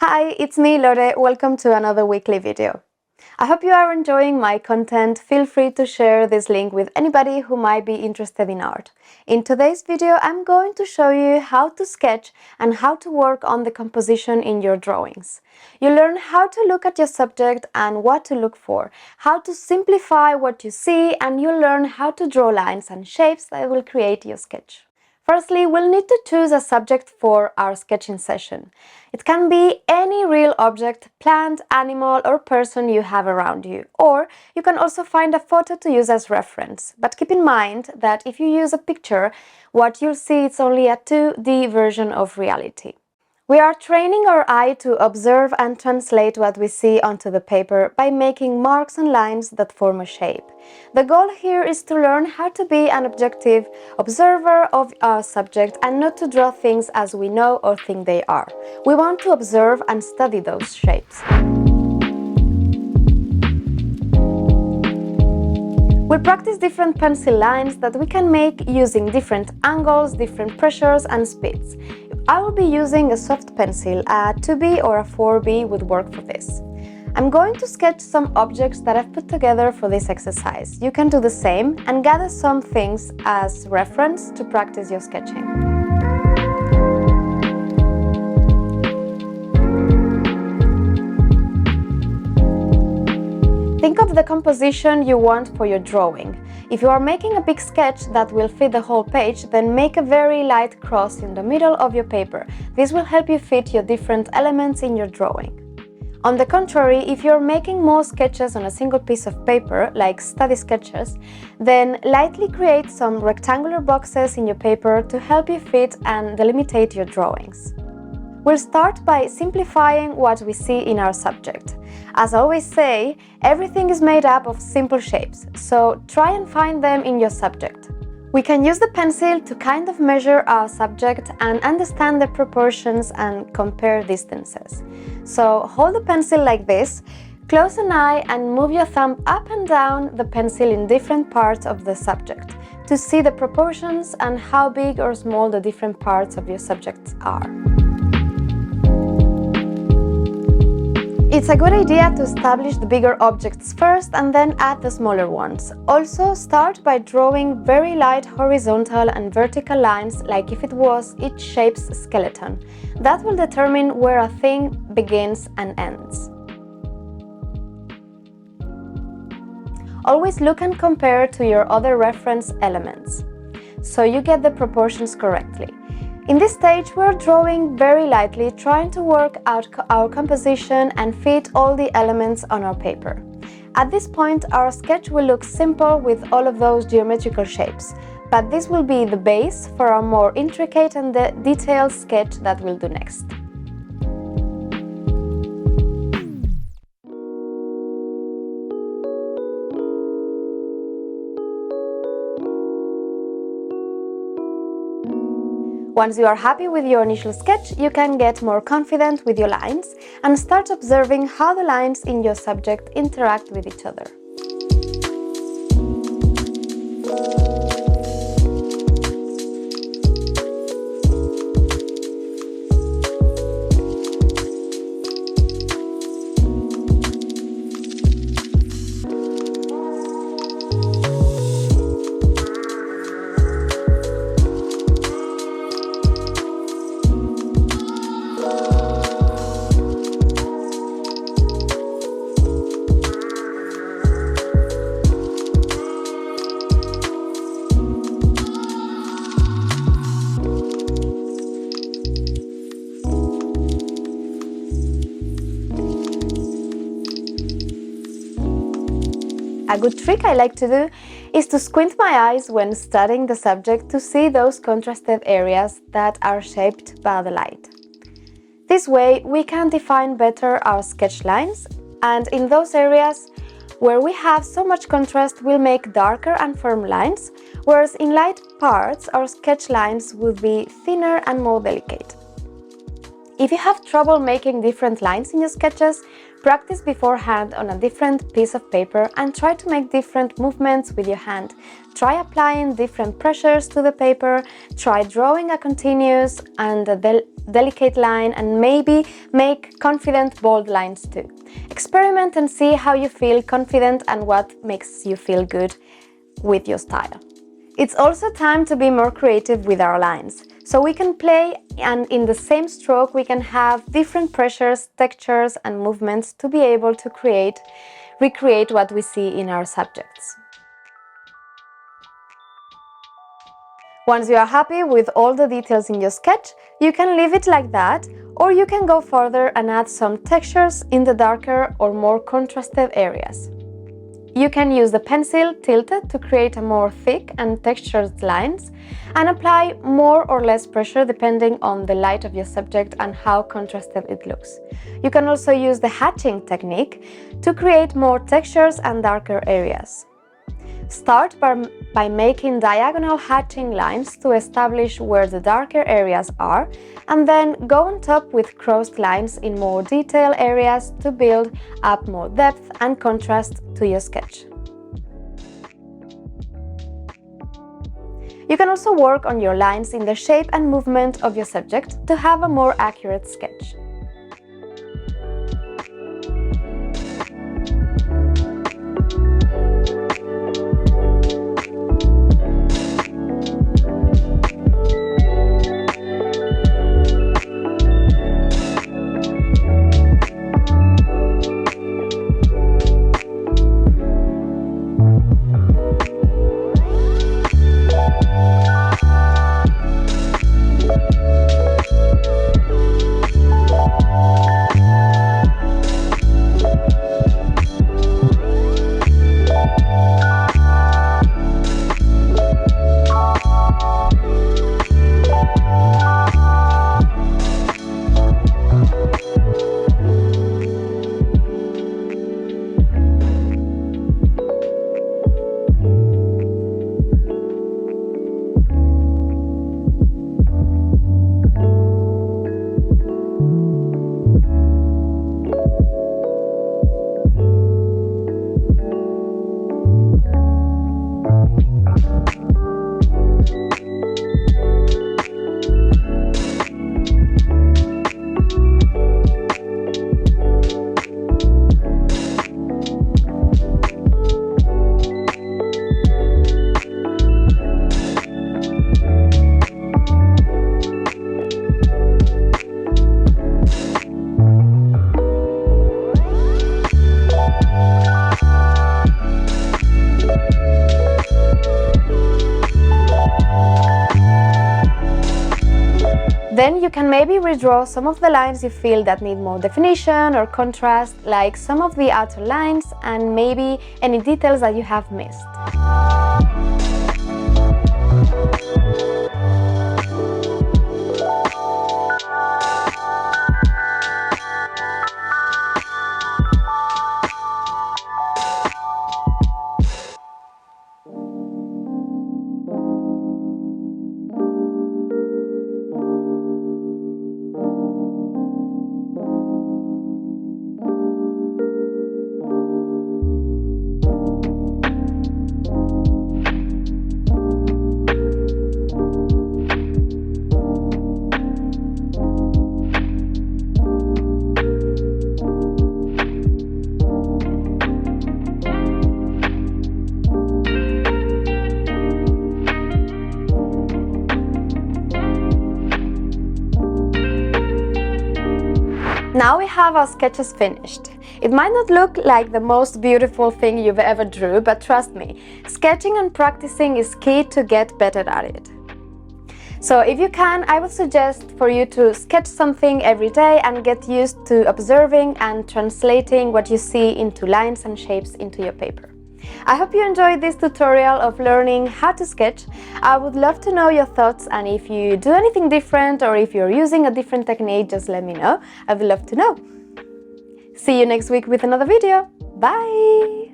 Hi, it's me Lore, welcome to another weekly video. I hope you are enjoying my content. Feel free to share this link with anybody who might be interested in art. In today's video, I'm going to show you how to sketch and how to work on the composition in your drawings. You learn how to look at your subject and what to look for, how to simplify what you see, and you'll learn how to draw lines and shapes that will create your sketch. Firstly, we'll need to choose a subject for our sketching session. It can be any real object, plant, animal or person you have around you, or you can also find a photo to use as reference. But keep in mind that if you use a picture, what you'll see is only a 2D version of reality. We are training our eye to observe and translate what we see onto the paper by making marks and lines that form a shape. The goal here is to learn how to be an objective observer of our subject and not to draw things as we know or think they are. We want to observe and study those shapes. We'll practice different pencil lines that we can make using different angles, different pressures and speeds. I will be using a soft pencil, a 2B or a 4B would work for this. I'm going to sketch some objects that I've put together for this exercise. You can do the same and gather some things as reference to practice your sketching. Think of the composition you want for your drawing. If you are making a big sketch that will fit the whole page, then make a very light cross in the middle of your paper. This will help you fit your different elements in your drawing. On the contrary, if you're making more sketches on a single piece of paper, like study sketches, then lightly create some rectangular boxes in your paper to help you fit and delimitate your drawings. We'll start by simplifying what we see in our subject. As I always say, everything is made up of simple shapes, so try and find them in your subject. We can use the pencil to kind of measure our subject and understand the proportions and compare distances. So hold the pencil like this, close an eye and move your thumb up and down the pencil in different parts of the subject to see the proportions and how big or small the different parts of your subjects are. It's a good idea to establish the bigger objects first and then add the smaller ones. Also, start by drawing very light horizontal and vertical lines like if it was each shape's skeleton. That will determine where a thing begins and ends. Always look and compare to your other reference elements, so you get the proportions correctly. In this stage, we're drawing very lightly, trying to work out our composition and fit all the elements on our paper. At this point, our sketch will look simple with all of those geometrical shapes, but this will be the base for our more intricate and detailed sketch that we'll do next. Once you are happy with your initial sketch, you can get more confident with your lines and start observing how the lines in your subject interact with each other. A good trick I like to do is to squint my eyes when studying the subject to see those contrasted areas that are shaped by the light. This way we can define better our sketch lines, and in those areas where we have so much contrast we'll make darker and firm lines, whereas in light parts our sketch lines will be thinner and more delicate. If you have trouble making different lines in your sketches, practice beforehand on a different piece of paper and try to make different movements with your hand. Try applying different pressures to the paper, try drawing a continuous and delicate line, and maybe make confident, bold lines too. Experiment and see how you feel confident and what makes you feel good with your style. It's also time to be more creative with our lines. So we can play, and in the same stroke we can have different pressures, textures and movements to be able to recreate what we see in our subjects. Once you are happy with all the details in your sketch, you can leave it like that, or you can go further and add some textures in the darker or more contrasted areas. You can use the pencil tilted to create a more thick and textured lines and apply more or less pressure depending on the light of your subject and how contrasted it looks. You can also use the hatching technique to create more textures and darker areas. Start by making diagonal hatching lines to establish where the darker areas are, and then go on top with crossed lines in more detailed areas to build up more depth and contrast to your sketch. You can also work on your lines in the shape and movement of your subject to have a more accurate sketch. Then you can maybe redraw some of the lines you feel that need more definition or contrast, like some of the outer lines and maybe any details that you have missed. Now we have our sketches finished. It might not look like the most beautiful thing you've ever drew, but trust me, sketching and practicing is key to get better at it. So if you can, I would suggest for you to sketch something every day and get used to observing and translating what you see into lines and shapes into your paper. I hope you enjoyed this tutorial of learning how to sketch. I would love to know your thoughts, and if you do anything different or if you're using a different technique, just let me know. I would love to know. See you next week with another video. Bye!